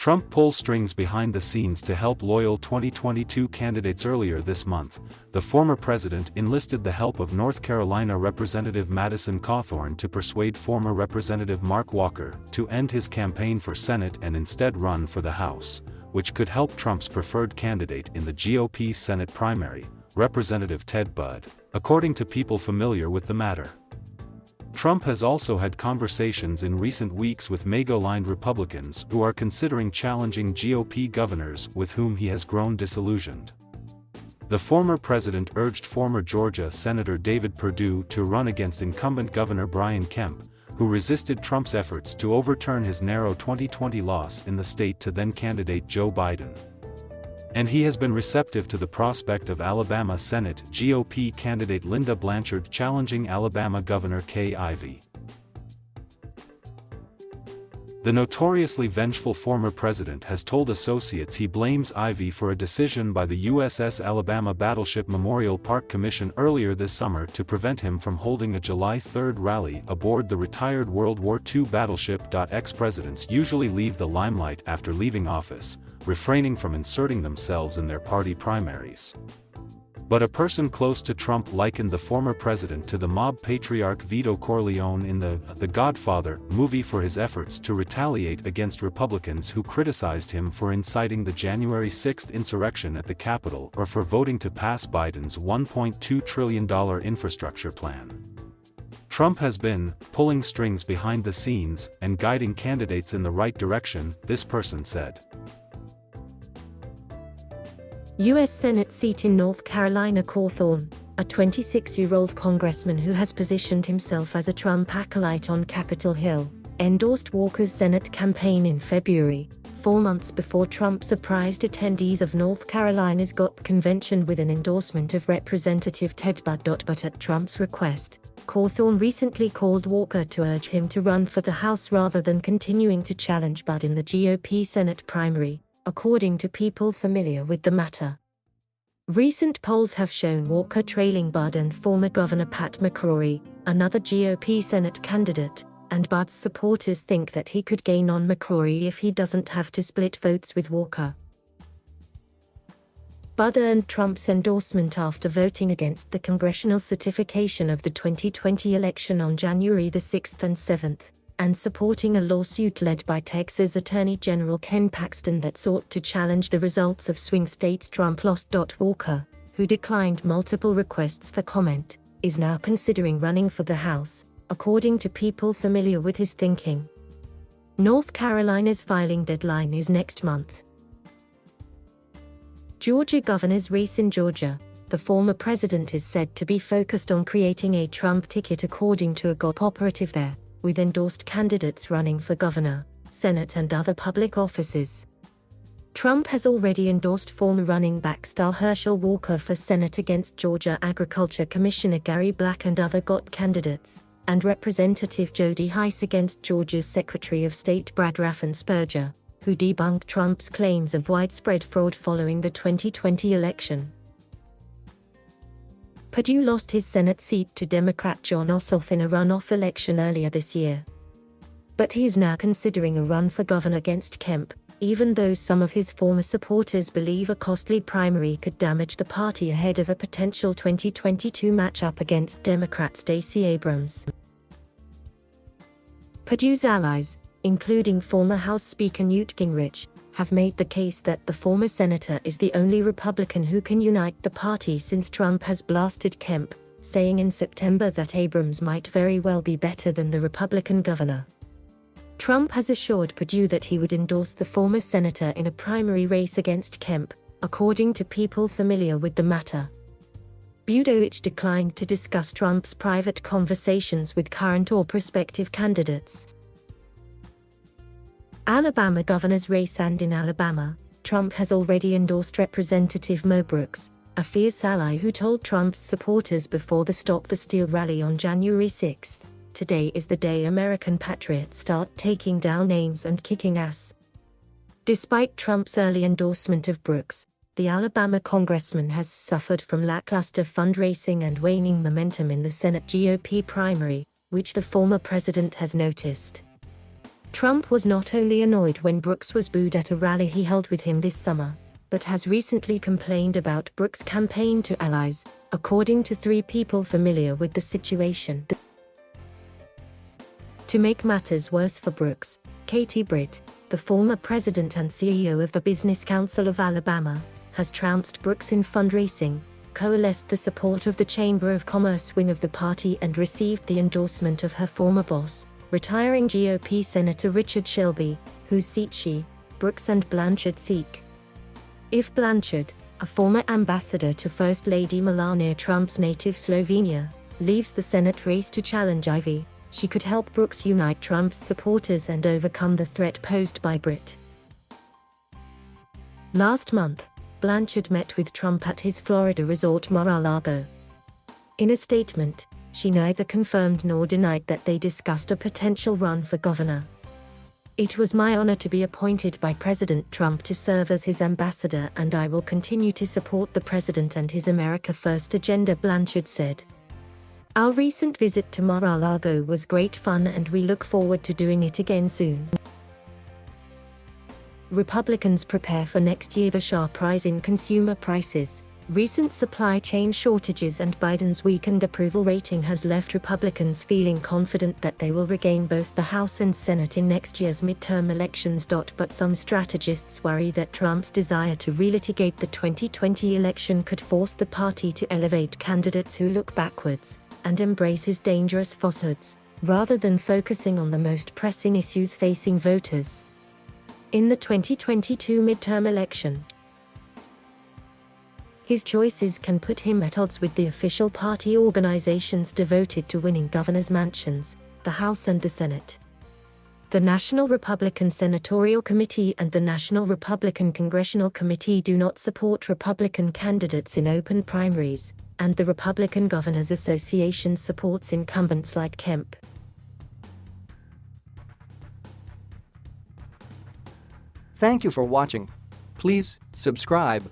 Trump pulls strings behind the scenes to help loyal 2022 candidates. Earlier this month, the former president enlisted the help of North Carolina Representative Madison Cawthorn to persuade former Representative Mark Walker to end his campaign for Senate and instead run for the House, which could help Trump's preferred candidate in the GOP Senate primary, Representative Ted Budd, according to people familiar with the matter. Trump has also had conversations in recent weeks with MAGA-aligned Republicans who are considering challenging GOP governors with whom he has grown disillusioned. The former president urged former Georgia Senator David Perdue to run against incumbent Governor Brian Kemp, who resisted Trump's efforts to overturn his narrow 2020 loss in the state to then-candidate Joe Biden. And he has been receptive to the prospect of Alabama Senate GOP candidate Linda Blanchard challenging Alabama Governor Kay Ivey. The notoriously vengeful former president has told associates he blames Ivey for a decision by the USS Alabama Battleship Memorial Park Commission earlier this summer to prevent him from holding a July 3 rally aboard the retired World War II battleship. Ex-presidents usually leave the limelight after leaving office, refraining from inserting themselves in their party primaries. But a person close to Trump likened the former president to the mob patriarch Vito Corleone in the Godfather movie for his efforts to retaliate against Republicans who criticized him for inciting the January 6 insurrection at the Capitol or for voting to pass Biden's $1.2 trillion infrastructure plan. Trump has been pulling strings behind the scenes and guiding candidates in the right direction, this person said. U.S. Senate seat in North Carolina. Cawthorn, a 26-year-old congressman who has positioned himself as a Trump acolyte on Capitol Hill, endorsed Walker's Senate campaign in February, 4 months before Trump surprised attendees of North Carolina's GOP convention with an endorsement of Representative Ted Budd. But at Trump's request, Cawthorn recently called Walker to urge him to run for the House rather than continuing to challenge Budd in the GOP Senate primary, according to people familiar with the matter. Recent polls have shown Walker trailing Budd and former Governor Pat McCrory, another GOP Senate candidate, and Budd's supporters think that he could gain on McCrory if he doesn't have to split votes with Walker. Budd earned Trump's endorsement after voting against the congressional certification of the 2020 election on January 6 and 7, and supporting a lawsuit led by Texas Attorney General Ken Paxton that sought to challenge the results of swing states Trump lost. Walker, who declined multiple requests for comment, is now considering running for the House, according to people familiar with his thinking. North Carolina's filing deadline is next month. Georgia governor's race. In Georgia, the former president is said to be focused on creating a Trump ticket according to a GOP operative there, with endorsed candidates running for governor, Senate and other public offices. Trump has already endorsed former running back star Herschel Walker for Senate against Georgia Agriculture Commissioner Gary Black and other GOP candidates, and Representative Jody Hice against Georgia's Secretary of State Brad Raffensperger, who debunked Trump's claims of widespread fraud following the 2020 election. Perdue lost his Senate seat to Democrat Jon Ossoff in a runoff election earlier this year. But he is now considering a run for governor against Kemp, even though some of his former supporters believe a costly primary could damage the party ahead of a potential 2022 matchup against Democrat Stacey Abrams. Perdue's allies, including former House Speaker Newt Gingrich, have made the case that the former senator is the only Republican who can unite the party since Trump has blasted Kemp, saying in September that Abrams might very well be better than the Republican governor. Trump has assured Perdue that he would endorse the former senator in a primary race against Kemp, according to people familiar with the matter. Buttigieg declined to discuss Trump's private conversations with current or prospective candidates. Alabama governor's race. And in Alabama, Trump has already endorsed Representative Mo Brooks, a fierce ally who told Trump's supporters before the Stop the Steal rally on January 6, "Today is the day American patriots start taking down names and kicking ass." Despite Trump's early endorsement of Brooks, the Alabama congressman has suffered from lackluster fundraising and waning momentum in the Senate GOP primary, which the former president has noticed. Trump was not only annoyed when Brooks was booed at a rally he held with him this summer, but has recently complained about Brooks' campaign to allies, according to 3 people familiar with the situation. To make matters worse for Brooks, Katie Britt, the former president and CEO of the Business Council of Alabama, has trounced Brooks in fundraising, coalesced the support of the Chamber of Commerce wing of the party and received the endorsement of her former boss, retiring GOP Senator Richard Shelby, whose seat she, Brooks and Blanchard seek. If Blanchard, a former ambassador to First Lady Melania Trump's native Slovenia, leaves the Senate race to challenge Ivy, she could help Brooks unite Trump's supporters and overcome the threat posed by Britt. Last month, Blanchard met with Trump at his Florida resort Mar-a-Lago. In a statement, she neither confirmed nor denied that they discussed a potential run for governor. "It was my honor to be appointed by President Trump to serve as his ambassador, and I will continue to support the president and his America First agenda," Blanchard said. "Our recent visit to Mar-a-Lago was great fun and we look forward to doing it again soon." Republicans prepare for next year. The sharp rise in consumer prices, recent supply chain shortages and Biden's weakened approval rating has left Republicans feeling confident that they will regain both the House and Senate in next year's midterm elections. But some strategists worry that Trump's desire to relitigate the 2020 election could force the party to elevate candidates who look backwards and embrace his dangerous falsehoods, rather than focusing on the most pressing issues facing voters. In the 2022 midterm election, his choices can put him at odds with the official party organizations devoted to winning governors' mansions, the House and the Senate. The National Republican Senatorial Committee and the National Republican Congressional Committee do not support Republican candidates in open primaries, and the Republican Governors Association supports incumbents like Kemp. Thank you for watching. Please subscribe.